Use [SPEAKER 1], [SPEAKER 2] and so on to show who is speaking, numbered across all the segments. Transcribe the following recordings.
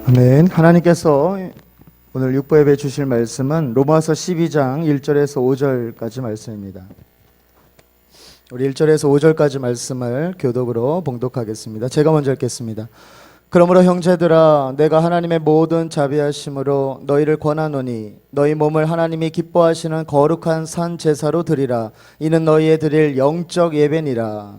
[SPEAKER 1] 아멘. 하나님께서 오늘 육부 예배 주실 말씀은 로마서 12장 1절에서 5절까지 말씀입니다. 우리 1절에서 5절까지 말씀을 교독으로 봉독하겠습니다. 제가 먼저 읽겠습니다. 그러므로 형제들아, 내가 하나님의 모든 자비하심으로 너희를 권하노니 너희 몸을 하나님이 기뻐하시는 거룩한 산 제사로 드리라. 이는 너희의 드릴 영적 예배니라.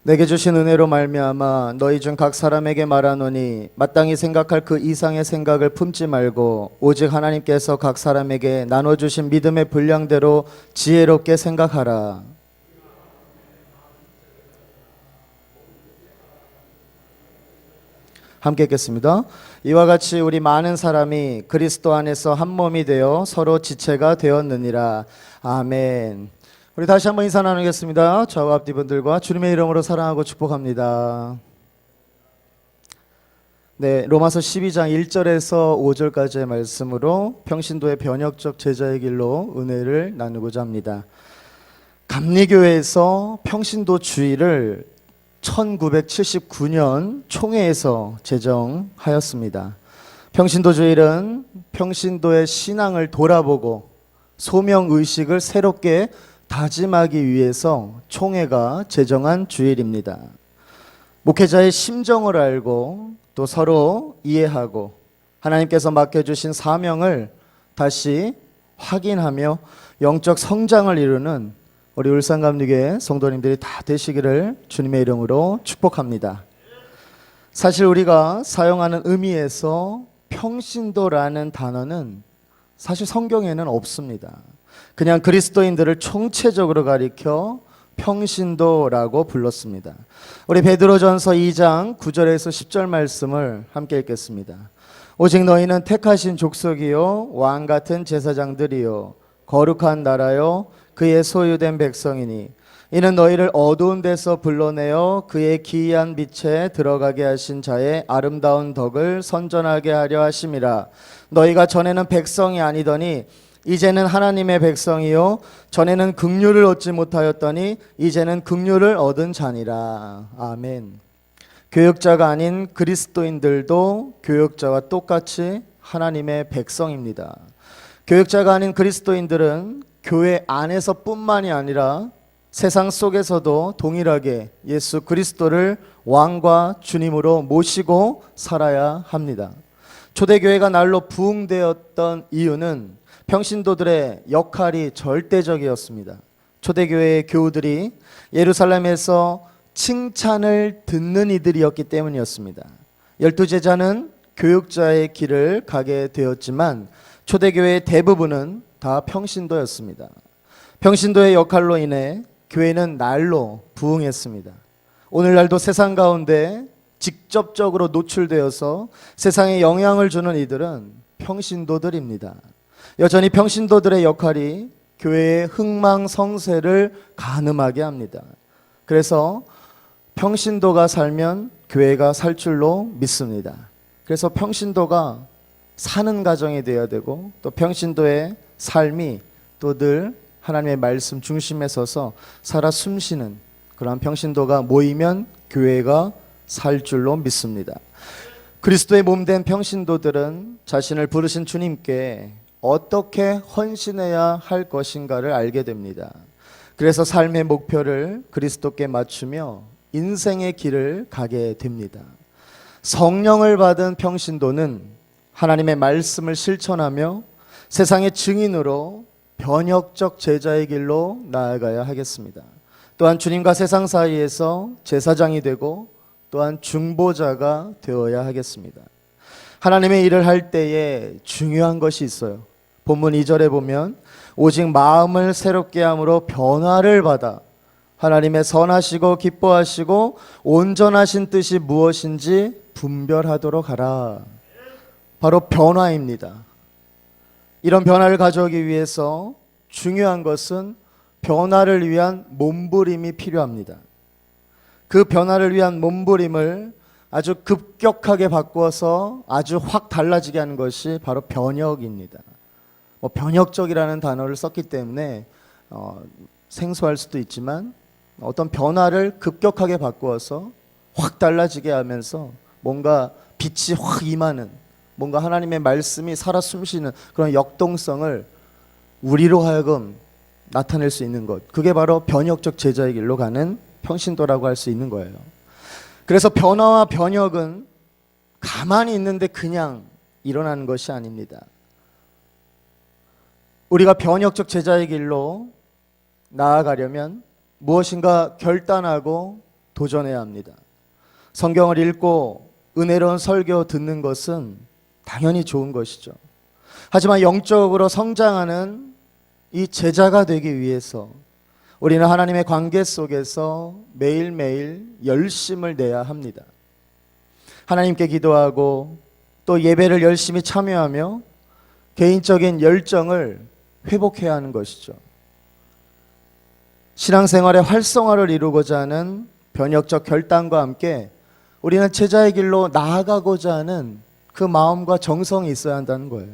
[SPEAKER 1] 내게 주신 은혜로 말미암아 너희 중 각 사람에게 말하노니 마땅히 생각할 그 이상의 생각을 품지 말고 오직 하나님께서 각 사람에게 나눠주신 믿음의 분량대로 지혜롭게 생각하라. 함께 읽겠습니다. 이와 같이 우리 많은 사람이 그리스도 안에서 한 몸이 되어 서로 지체가 되었느니라. 아멘. 우리 다시 한번 인사 나누겠습니다. 저와 앞뒤 분들과 주님의 이름으로 사랑하고 축복합니다. 네, 로마서 12장 1절에서 5절까지의 말씀으로 평신도의 변혁적 제자의 길로 은혜를 나누고자 합니다. 감리교회에서 평신도 주의를 1979년 총회에서 제정하였습니다. 평신도 주일은 평신도의 신앙을 돌아보고 소명의식을 새롭게 다짐하기 위해서 총회가 제정한 주일입니다. 목회자의 심정을 알고 또 서로 이해하고 하나님께서 맡겨주신 사명을 다시 확인하며 영적 성장을 이루는 우리 울산감리교회 성도님들이 다 되시기를 주님의 이름으로 축복합니다. 사실 우리가 사용하는 의미에서 평신도라는 단어는 사실 성경에는 없습니다. 그냥 그리스도인들을 총체적으로 가리켜 평신도라고 불렀습니다. 우리 베드로전서 2장 9절에서 10절 말씀을 함께 읽겠습니다. 오직 너희는 택하신 족속이요 왕 같은 제사장들이요 거룩한 나라요 그의 소유된 백성이니 이는 너희를 어두운 데서 불러내어 그의 기이한 빛에 들어가게 하신 자의 아름다운 덕을 선전하게 하려 하심이라. 너희가 전에는 백성이 아니더니 이제는 하나님의 백성이요 전에는 긍휼을 얻지 못하였더니 이제는 긍휼을 얻은 자니라. 아멘. 교역자가 아닌 그리스도인들도 교역자와 똑같이 하나님의 백성입니다. 교역자가 아닌 그리스도인들은 교회 안에서뿐만이 아니라 세상 속에서도 동일하게 예수 그리스도를 왕과 주님으로 모시고 살아야 합니다. 초대교회가 날로 부흥되었던 이유는 평신도들의 역할이 절대적이었습니다. 초대교회의 교우들이 예루살렘에서 칭찬을 듣는 이들이었기 때문이었습니다. 12제자는 교육자의 길을 가게 되었지만 초대교회의 대부분은 다 평신도였습니다. 평신도의 역할로 인해 교회는 날로 부흥했습니다. 오늘날도 세상 가운데 직접적으로 노출되어서 세상에 영향을 주는 이들은 평신도들입니다. 여전히 평신도들의 역할이 교회의 흥망성쇠를 가늠하게 합니다. 그래서 평신도가 살면 교회가 살 줄로 믿습니다. 그래서 평신도가 사는 가정이 되어야 되고 또 평신도의 삶이 또 늘 하나님의 말씀 중심에 서서 살아 숨쉬는 그러한 평신도가 모이면 교회가 살 줄로 믿습니다. 그리스도의 몸된 평신도들은 자신을 부르신 주님께 어떻게 헌신해야 할 것인가를 알게 됩니다. 그래서 삶의 목표를 그리스도께 맞추며 인생의 길을 가게 됩니다. 성령을 받은 평신도는 하나님의 말씀을 실천하며 세상의 증인으로 변혁적 제자의 길로 나아가야 하겠습니다. 또한 주님과 세상 사이에서 제사장이 되고 또한 중보자가 되어야 하겠습니다. 하나님의 일을 할 때에 중요한 것이 있어요. 본문 2절에 보면 오직 마음을 새롭게 함으로 변화를 받아 하나님의 선하시고 기뻐하시고 온전하신 뜻이 무엇인지 분별하도록 하라. 바로 변화입니다. 이런 변화를 가져오기 위해서 중요한 것은 변화를 위한 몸부림이 필요합니다. 그 변화를 위한 몸부림을 아주 급격하게 바꾸어서 아주 확 달라지게 하는 것이 바로 변혁입니다. 뭐 변혁적이라는 단어를 썼기 때문에 생소할 수도 있지만 어떤 변화를 급격하게 바꾸어서 확 달라지게 하면서 뭔가 빛이 확 임하는, 뭔가 하나님의 말씀이 살아 숨쉬는 그런 역동성을 우리로 하여금 나타낼 수 있는 것, 그게 바로 변혁적 제자의 길로 가는 평신도라고 할 수 있는 거예요. 그래서 변화와 변혁은 가만히 있는데 그냥 일어나는 것이 아닙니다. 우리가 변혁적 제자의 길로 나아가려면 무엇인가 결단하고 도전해야 합니다. 성경을 읽고 은혜로운 설교 듣는 것은 당연히 좋은 것이죠. 하지만 영적으로 성장하는 이 제자가 되기 위해서 우리는 하나님의 관계 속에서 매일매일 열심을 내야 합니다. 하나님께 기도하고 또 예배를 열심히 참여하며 개인적인 열정을 회복해야 하는 것이죠. 신앙생활의 활성화를 이루고자 하는 변혁적 결단과 함께 우리는 제자의 길로 나아가고자 하는 그 마음과 정성이 있어야 한다는 거예요.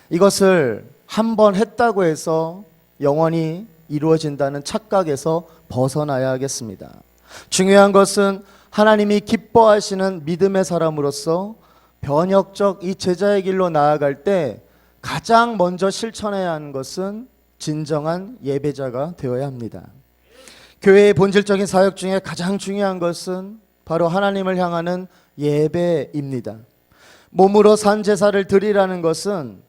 [SPEAKER 1] 이것을 한번 했다고 해서 영원히 이루어진다는 착각에서 벗어나야 하겠습니다. 중요한 것은 하나님이 기뻐하시는 믿음의 사람으로서 변혁적 이 제자의 길로 나아갈 때 가장 먼저 실천해야 하는 것은 진정한 예배자가 되어야 합니다. 교회의 본질적인 사역 중에 가장 중요한 것은 바로 하나님을 향하는 예배입니다. 몸으로 산 제사를 드리라는 것은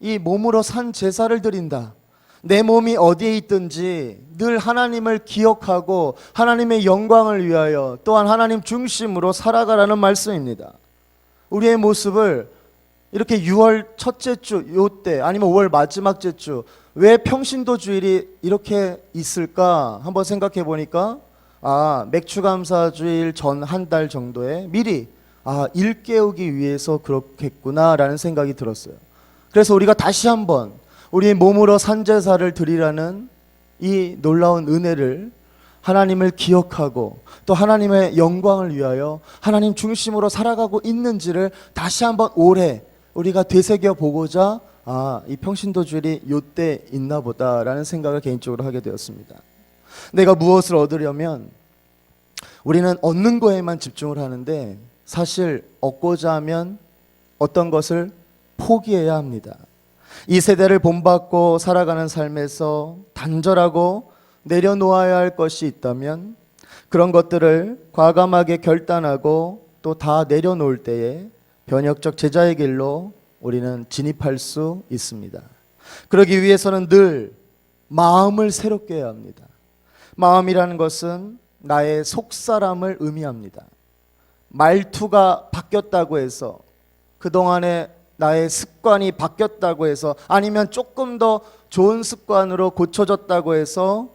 [SPEAKER 1] 이 몸으로 산 제사를 드린다, 내 몸이 어디에 있든지 늘 하나님을 기억하고 하나님의 영광을 위하여 또한 하나님 중심으로 살아가라는 말씀입니다. 우리의 모습을 이렇게 6월 첫째 주 요때 아니면 5월 마지막 주 왜 평신도 주일이 이렇게 있을까 한번 생각해 보니까 맥주감사주일 전 한 달 정도에 미리 일깨우기 위해서 그렇겠구나라는 생각이 들었어요. 그래서 우리가 다시 한번 우리 몸으로 산제사를 드리라는 이 놀라운 은혜를, 하나님을 기억하고 또 하나님의 영광을 위하여 하나님 중심으로 살아가고 있는지를 다시 한번 올해 우리가 되새겨 보고자 이 평신도 주일이 요때 있나 보다라는 생각을 개인적으로 하게 되었습니다. 내가 무엇을 얻으려면 우리는 얻는 거에만 집중을 하는데 사실 얻고자 하면 어떤 것을 포기해야 합니다. 이 세대를 본받고 살아가는 삶에서 단절하고 내려놓아야 할 것이 있다면 그런 것들을 과감하게 결단하고 또 다 내려놓을 때에 변혁적 제자의 길로 우리는 진입할 수 있습니다. 그러기 위해서는 늘 마음을 새롭게 해야 합니다. 마음이라는 것은 나의 속사람을 의미합니다. 말투가 바뀌었다고 해서, 그동안에 나의 습관이 바뀌었다고 해서, 아니면 조금 더 좋은 습관으로 고쳐졌다고 해서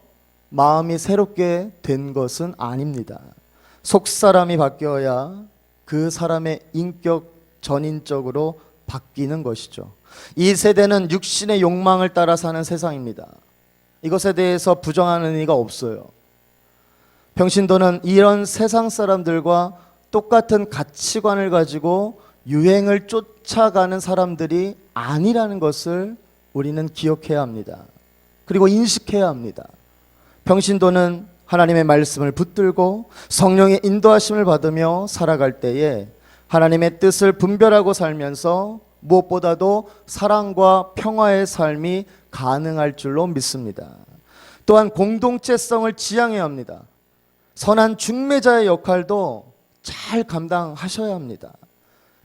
[SPEAKER 1] 마음이 새롭게 된 것은 아닙니다. 속사람이 바뀌어야 그 사람의 인격 전인적으로 바뀌는 것이죠. 이 세대는 육신의 욕망을 따라 사는 세상입니다. 이것에 대해서 부정하는 의미가 없어요. 평신도는 이런 세상 사람들과 똑같은 가치관을 가지고 유행을 쫓아가는 사람들이 아니라는 것을 우리는 기억해야 합니다. 그리고 인식해야 합니다. 평신도는 하나님의 말씀을 붙들고 성령의 인도하심을 받으며 살아갈 때에 하나님의 뜻을 분별하고 살면서 무엇보다도 사랑과 평화의 삶이 가능할 줄로 믿습니다. 또한 공동체성을 지향해야 합니다. 선한 중매자의 역할도 잘 감당하셔야 합니다.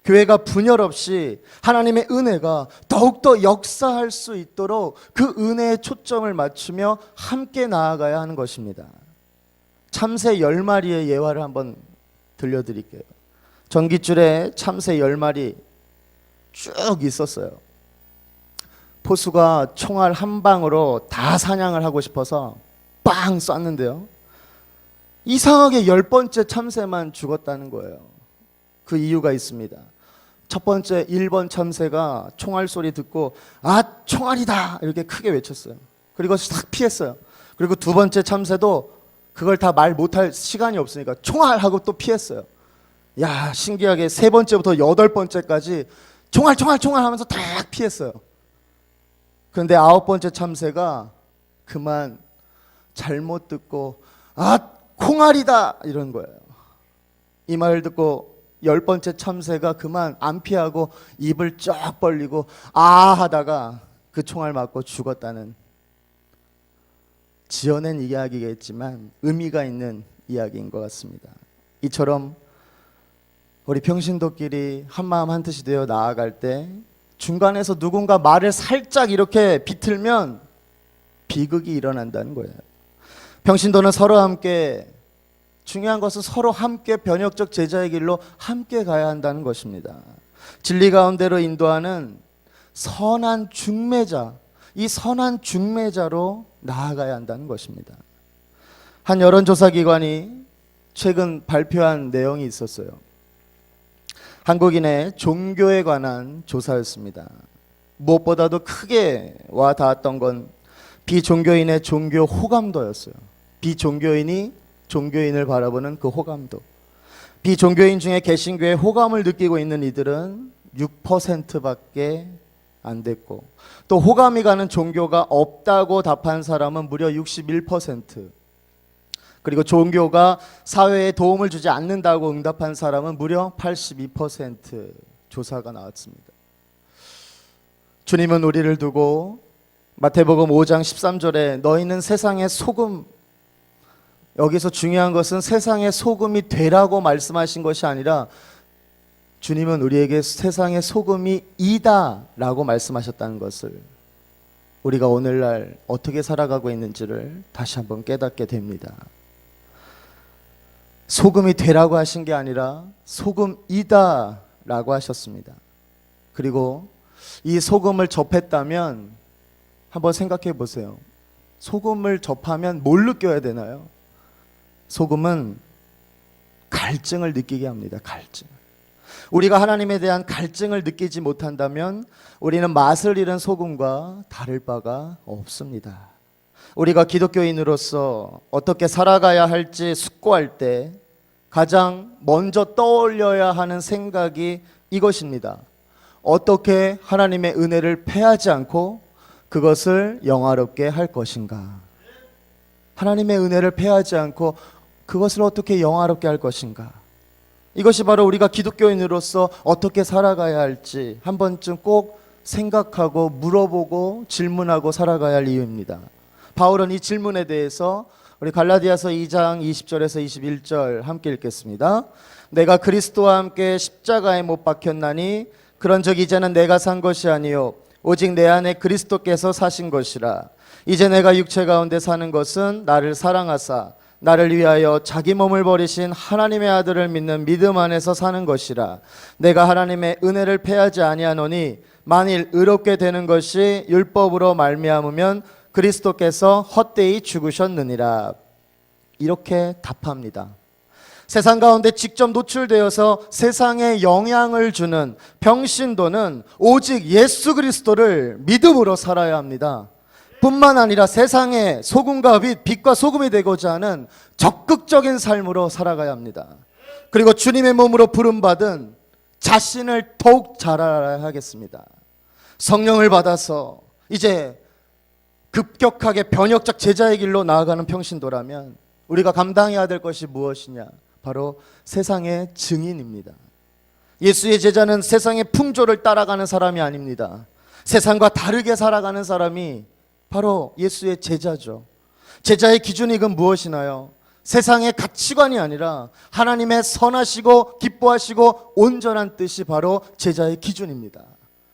[SPEAKER 1] 교회가 분열 없이 하나님의 은혜가 더욱더 역사할 수 있도록 그 은혜에 초점을 맞추며 함께 나아가야 하는 것입니다. 참새 10마리의 예화를 한번 들려드릴게요. 전깃줄에 참새 10마리 쭉 있었어요. 포수가 총알 한 방으로 다 사냥을 하고 싶어서 빵 쐈는데요, 이상하게 10번째 참새만 죽었다는 거예요. 그 이유가 있습니다. 첫 번째 1번 참새가 총알 소리 듣고 총알이다 이렇게 크게 외쳤어요. 그리고 싹 피했어요. 그리고 두 번째 참새도 그걸 다 말 못할 시간이 없으니까 총알 하고 또 피했어요. 신기하게 세 번째부터 8번째까지 총알 하면서 다 피했어요. 그런데 9번째 참새가 그만 잘못 듣고 콩알이다 이런 거예요. 이 말을 듣고 10번째 참새가 그만 안 피하고 입을 쫙 벌리고 하다가 그 총알 맞고 죽었다는, 지어낸 이야기겠지만 의미가 있는 이야기인 것 같습니다. 이처럼 우리 평신도끼리 한마음 한뜻이 되어 나아갈 때 중간에서 누군가 말을 살짝 이렇게 비틀면 비극이 일어난다는 거예요. 평신도는 서로 함께, 중요한 것은 서로 함께 변혁적 제자의 길로 함께 가야 한다는 것입니다. 진리 가운데로 인도하는 선한 중매자, 이 선한 중매자로 나아가야 한다는 것입니다. 한 여론조사기관이 최근 발표한 내용이 있었어요. 한국인의 종교에 관한 조사였습니다. 무엇보다도 크게 와 닿았던 건 비종교인의 종교 호감도였어요. 비종교인이 종교인을 바라보는 그 호감도. 비종교인 중에 개신교에 호감을 느끼고 있는 이들은 6%밖에 안 됐고, 또 호감이 가는 종교가 없다고 답한 사람은 무려 61%, 그리고 종교가 사회에 도움을 주지 않는다고 응답한 사람은 무려 82% 조사가 나왔습니다. 주님은 우리를 두고 마태복음 5장 13절에 너희는 세상의 소금, 여기서 중요한 것은 세상의 소금이 되라고 말씀하신 것이 아니라 주님은 우리에게 세상의 소금이 이다 라고 말씀하셨다는 것을, 우리가 오늘날 어떻게 살아가고 있는지를 다시 한번 깨닫게 됩니다. 소금이 되라고 하신 게 아니라 소금이다 라고 하셨습니다. 그리고 이 소금을 접했다면 한번 생각해 보세요. 소금을 접하면 뭘 느껴야 되나요? 소금은 갈증을 느끼게 합니다. 갈증. 우리가 하나님에 대한 갈증을 느끼지 못한다면 우리는 맛을 잃은 소금과 다를 바가 없습니다. 우리가 기독교인으로서 어떻게 살아가야 할지 숙고할 때 가장 먼저 떠올려야 하는 생각이 이것입니다. 어떻게 하나님의 은혜를 패하지 않고 그것을 영화롭게 할 것인가? 하나님의 은혜를 패하지 않고 그것을 어떻게 영화롭게 할 것인가? 이것이 바로 우리가 기독교인으로서 어떻게 살아가야 할지 한 번쯤 꼭 생각하고 물어보고 질문하고 살아가야 할 이유입니다. 바울은 이 질문에 대해서 우리 갈라디아서 2장 20절에서 21절 함께 읽겠습니다. 내가 그리스도와 함께 십자가에 못 박혔나니 그런즉 이제는 내가 산 것이 아니요 오직 내 안에 그리스도께서 사신 것이라. 이제 내가 육체 가운데 사는 것은 나를 사랑하사 나를 위하여 자기 몸을 버리신 하나님의 아들을 믿는 믿음 안에서 사는 것이라. 내가 하나님의 은혜를 패하지 아니하노니 만일 의롭게 되는 것이 율법으로 말미암으면 그리스도께서 헛되이 죽으셨느니라. 이렇게 답합니다. 세상 가운데 직접 노출되어서 세상에 영향을 주는 평신도는 오직 예수 그리스도를 믿음으로 살아야 합니다. 뿐만 아니라 세상에 소금과 빛과 소금이 되고자 하는 적극적인 삶으로 살아가야 합니다. 그리고 주님의 몸으로 부름받은 자신을 더욱 잘 알아야 하겠습니다. 성령을 받아서 이제 급격하게 변혁적 제자의 길로 나아가는 평신도라면 우리가 감당해야 될 것이 무엇이냐? 바로 세상의 증인입니다. 예수의 제자는 세상의 풍조를 따라가는 사람이 아닙니다. 세상과 다르게 살아가는 사람이 바로 예수의 제자죠. 제자의 기준이 그건 무엇이나요? 세상의 가치관이 아니라 하나님의 선하시고 기뻐하시고 온전한 뜻이 바로 제자의 기준입니다.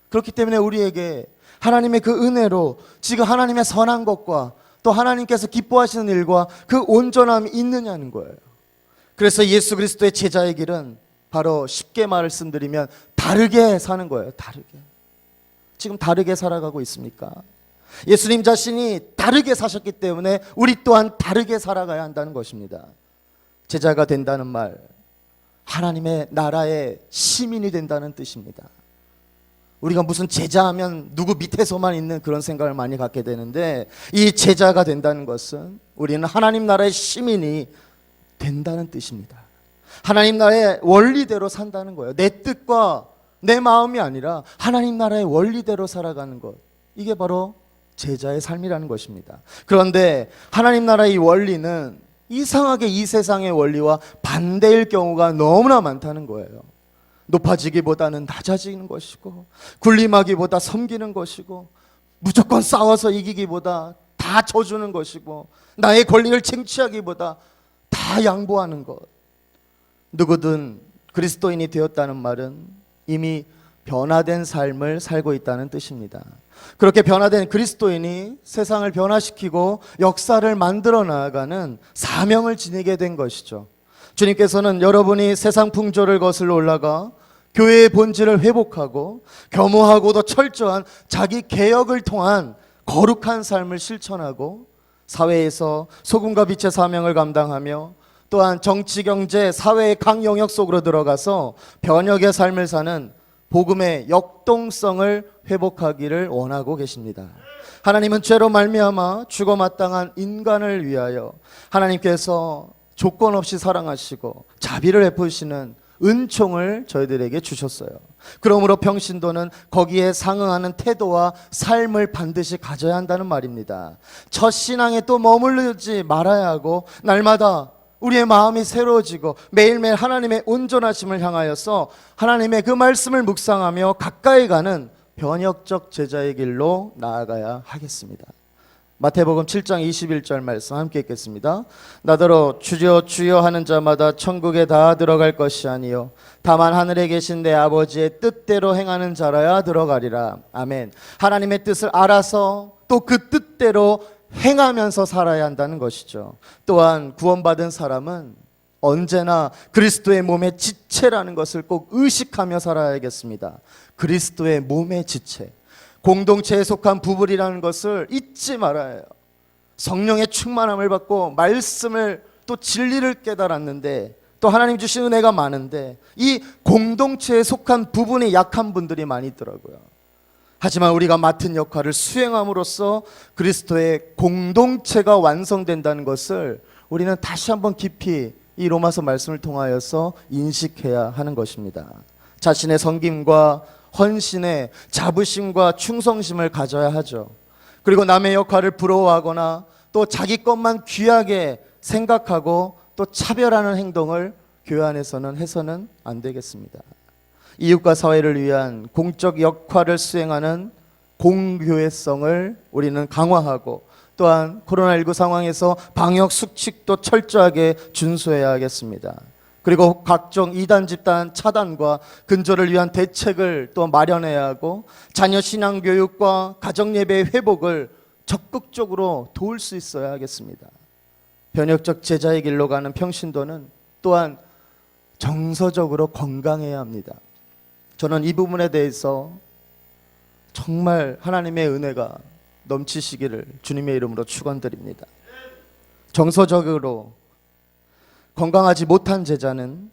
[SPEAKER 1] 그렇기 때문에 우리에게 하나님의 그 은혜로 지금 하나님의 선한 것과 또 하나님께서 기뻐하시는 일과 그 온전함이 있느냐는 거예요. 그래서 예수 그리스도의 제자의 길은 바로 쉽게 말씀드리면 다르게 사는 거예요. 다르게. 지금 다르게 살아가고 있습니까? 예수님 자신이 다르게 사셨기 때문에 우리 또한 다르게 살아가야 한다는 것입니다. 제자가 된다는 말, 하나님의 나라의 시민이 된다는 뜻입니다. 우리가 무슨 제자하면 누구 밑에서만 있는 그런 생각을 많이 갖게 되는데, 이 제자가 된다는 것은 우리는 하나님 나라의 시민이 된다는 뜻입니다. 하나님 나라의 원리대로 산다는 거예요. 내 뜻과 내 마음이 아니라 하나님 나라의 원리대로 살아가는 것, 이게 바로 제자의 삶이라는 것입니다. 그런데 하나님 나라의 이 원리는 이상하게 이 세상의 원리와 반대일 경우가 너무나 많다는 거예요. 높아지기보다는 낮아지는 것이고, 군림하기보다 섬기는 것이고, 무조건 싸워서 이기기보다 다 져주는 것이고, 나의 권리를 쟁취하기보다 다 양보하는 것. 누구든 그리스도인이 되었다는 말은 이미 변화된 삶을 살고 있다는 뜻입니다. 그렇게 변화된 그리스도인이 세상을 변화시키고 역사를 만들어 나아가는 사명을 지니게 된 것이죠. 주님께서는 여러분이 세상 풍조를 거슬러 올라가 교회의 본질을 회복하고 겸허하고도 철저한 자기 개혁을 통한 거룩한 삶을 실천하고 사회에서 소금과 빛의 사명을 감당하며 또한 정치, 경제, 사회의 각 영역 속으로 들어가서 변혁의 삶을 사는 복음의 역동성을 회복하기를 원하고 계십니다. 하나님은 죄로 말미암아 죽어 마땅한 인간을 위하여 하나님께서 조건 없이 사랑하시고 자비를 베푸시는 은총을 저희들에게 주셨어요. 그러므로 평신도는 거기에 상응하는 태도와 삶을 반드시 가져야 한다는 말입니다. 첫 신앙에 또 머무르지 말아야 하고 날마다 우리의 마음이 새로워지고 매일매일 하나님의 온전하심을 향하여서 하나님의 그 말씀을 묵상하며 가까이 가는 변혁적 제자의 길로 나아가야 하겠습니다. 마태복음 7장 21절 말씀 함께 읽겠습니다. 나더러 주여 주여 하는 자마다 천국에 다 들어갈 것이 아니요 다만 하늘에 계신 내 아버지의 뜻대로 행하는 자라야 들어가리라. 아멘. 하나님의 뜻을 알아서 또 그 뜻대로 행하면서 살아야 한다는 것이죠. 또한 구원받은 사람은 언제나 그리스도의 몸의 지체라는 것을 꼭 의식하며 살아야겠습니다. 그리스도의 몸의 지체, 공동체에 속한 부부이라는 것을 잊지 말아야 해요. 성령의 충만함을 받고 말씀을 또 진리를 깨달았는데 또 하나님 주신 은혜가 많은데 이 공동체에 속한 부분이 약한 분들이 많이 있더라고요. 하지만 우리가 맡은 역할을 수행함으로써 그리스도의 공동체가 완성된다는 것을 우리는 다시 한번 깊이 이 로마서 말씀을 통하여서 인식해야 하는 것입니다. 자신의 섬김과 헌신에 자부심과 충성심을 가져야 하죠. 그리고 남의 역할을 부러워하거나 또 자기 것만 귀하게 생각하고 또 차별하는 행동을 교회 안에서는 해서는 안 되겠습니다. 이웃과 사회를 위한 공적 역할을 수행하는 공교회성을 우리는 강화하고 또한 코로나19 상황에서 방역 수칙도 철저하게 준수해야 하겠습니다. 그리고 각종 이단 집단 차단과 근절을 위한 대책을 또 마련해야 하고 자녀 신앙 교육과 가정 예배의 회복을 적극적으로 도울 수 있어야 하겠습니다. 변혁적 제자의 길로 가는 평신도는 또한 정서적으로 건강해야 합니다. 저는 이 부분에 대해서 정말 하나님의 은혜가 넘치시기를 주님의 이름으로 축원드립니다. 정서적으로 건강하지 못한 제자는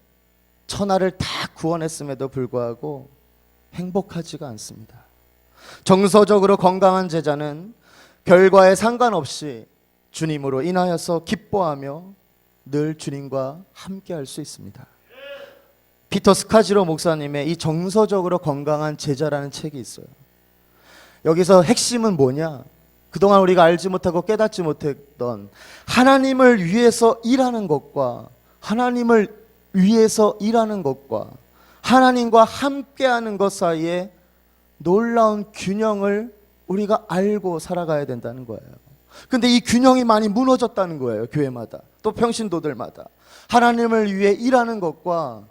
[SPEAKER 1] 천하를 다 구원했음에도 불구하고 행복하지가 않습니다. 정서적으로 건강한 제자는 결과에 상관없이 주님으로 인하여서 기뻐하며 늘 주님과 함께할 수 있습니다. 피터 스카지로 목사님의 이 정서적으로 건강한 제자라는 책이 있어요. 여기서 핵심은 뭐냐? 그동안 우리가 알지 못하고 깨닫지 못했던 하나님을 위해서 일하는 것과 하나님을 위해서 일하는 것과 하나님과 함께하는 것 사이에 놀라운 균형을 우리가 알고 살아가야 된다는 거예요. 근데 이 균형이 많이 무너졌다는 거예요. 교회마다 또 평신도들마다 하나님을 위해 일하는 것과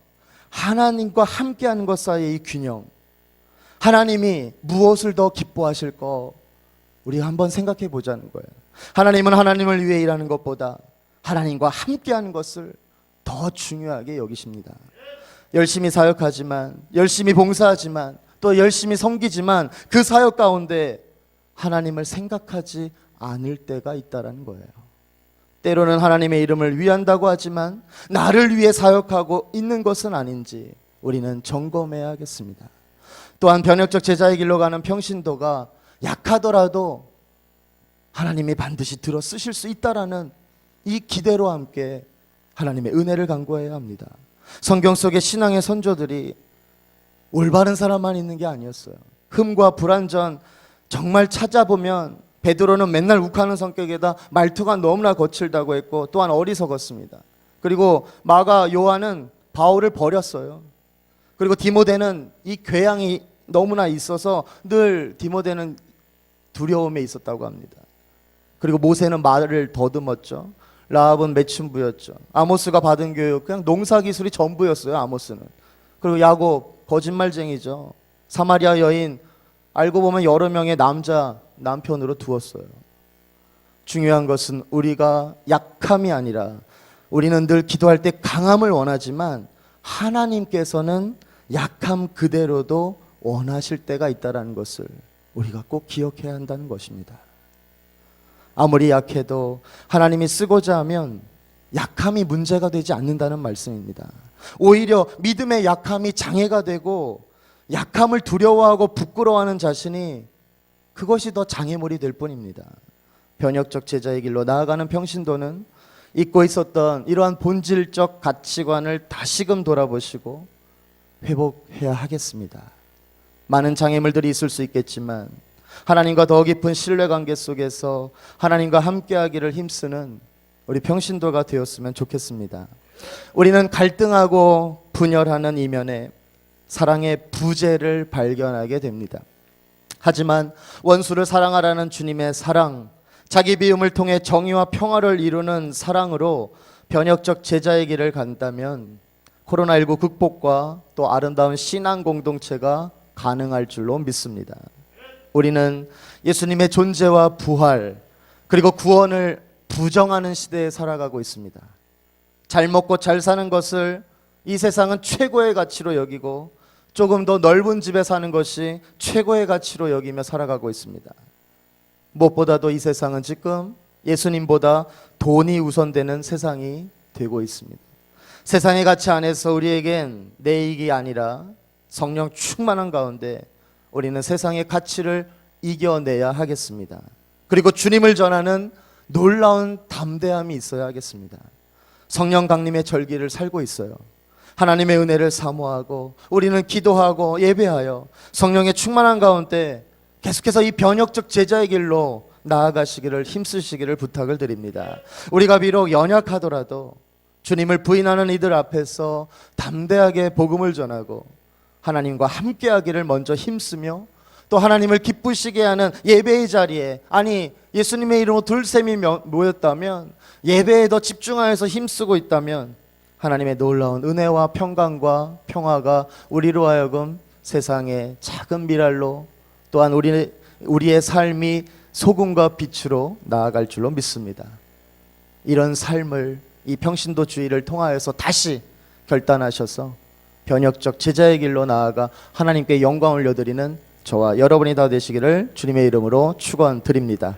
[SPEAKER 1] 하나님과 함께하는 것 사이의 이 균형, 하나님이 무엇을 더 기뻐하실 거 우리가 한번 생각해 보자는 거예요. 하나님은 하나님을 위해 일하는 것보다 하나님과 함께하는 것을 더 중요하게 여기십니다. 열심히 사역하지만, 열심히 봉사하지만, 또 열심히 섬기지만 그 사역 가운데 하나님을 생각하지 않을 때가 있다는 거예요. 때로는 하나님의 이름을 위한다고 하지만 나를 위해 사역하고 있는 것은 아닌지 우리는 점검해야 하겠습니다. 또한 변혁적 제자의 길로 가는 평신도가 약하더라도 하나님이 반드시 들어 쓰실 수 있다라는 이 기대로 함께 하나님의 은혜를 간구해야 합니다. 성경 속의 신앙의 선조들이 올바른 사람만 있는 게 아니었어요. 흠과 불완전 정말 찾아보면 베드로는 맨날 욱하는 성격에다 말투가 너무나 거칠다고 했고 또한 어리석었습니다. 그리고 마가 요한은 바울을 버렸어요. 그리고 디모데는 이 궤양이 너무나 있어서 늘 디모데는 두려움에 있었다고 합니다. 그리고 모세는 말을 더듬었죠. 라합은 매춘부였죠. 아모스가 받은 교육 그냥 농사기술이 전부였어요. 아모스는. 그리고 야곱 거짓말쟁이죠. 사마리아 여인 알고 보면 여러 명의 남편으로 두었어요. 중요한 것은 우리가 약함이 아니라 우리는 늘 기도할 때 강함을 원하지만 하나님께서는 약함 그대로도 원하실 때가 있다는 것을 우리가 꼭 기억해야 한다는 것입니다. 아무리 약해도 하나님이 쓰고자 하면 약함이 문제가 되지 않는다는 말씀입니다. 오히려 믿음의 약함이 장애가 되고 약함을 두려워하고 부끄러워하는 자신이 그것이 더 장애물이 될 뿐입니다. 변혁적 제자의 길로 나아가는 평신도는 잊고 있었던 이러한 본질적 가치관을 다시금 돌아보시고 회복해야 하겠습니다. 많은 장애물들이 있을 수 있겠지만 하나님과 더 깊은 신뢰관계 속에서 하나님과 함께하기를 힘쓰는 우리 평신도가 되었으면 좋겠습니다. 우리는 갈등하고 분열하는 이면에 사랑의 부재를 발견하게 됩니다. 하지만 원수를 사랑하라는 주님의 사랑, 자기 비움을 통해 정의와 평화를 이루는 사랑으로 변혁적 제자의 길을 간다면 코로나19 극복과 또 아름다운 신앙 공동체가 가능할 줄로 믿습니다. 우리는 예수님의 존재와 부활 그리고 구원을 부정하는 시대에 살아가고 있습니다. 잘 먹고 잘 사는 것을 이 세상은 최고의 가치로 여기고 조금 더 넓은 집에 사는 것이 최고의 가치로 여기며 살아가고 있습니다. 무엇보다도 이 세상은 지금 예수님보다 돈이 우선되는 세상이 되고 있습니다. 세상의 가치 안에서 우리에겐 내 이익이 아니라 성령 충만한 가운데 우리는 세상의 가치를 이겨내야 하겠습니다. 그리고 주님을 전하는 놀라운 담대함이 있어야 하겠습니다. 성령 강림의 절기를 살고 있어요. 하나님의 은혜를 사모하고 우리는 기도하고 예배하여 성령의 충만한 가운데 계속해서 이 변혁적 제자의 길로 나아가시기를 힘쓰시기를 부탁을 드립니다. 우리가 비록 연약하더라도 주님을 부인하는 이들 앞에서 담대하게 복음을 전하고 하나님과 함께하기를 먼저 힘쓰며 또 하나님을 기쁘시게 하는 예배의 자리에 아니 예수님의 이름으로 둘셋이 모였다면 예배에 더 집중하여서 힘쓰고 있다면 하나님의 놀라운 은혜와 평강과 평화가 우리로 하여금 세상의 작은 미랄로 또한 우리의 삶이 소금과 빛으로 나아갈 줄로 믿습니다. 이런 삶을 이 평신도 주의를 통하여서 다시 결단하셔서 변혁적 제자의 길로 나아가 하나님께 영광을 올려드리는 저와 여러분이 다 되시기를 주님의 이름으로 축원드립니다.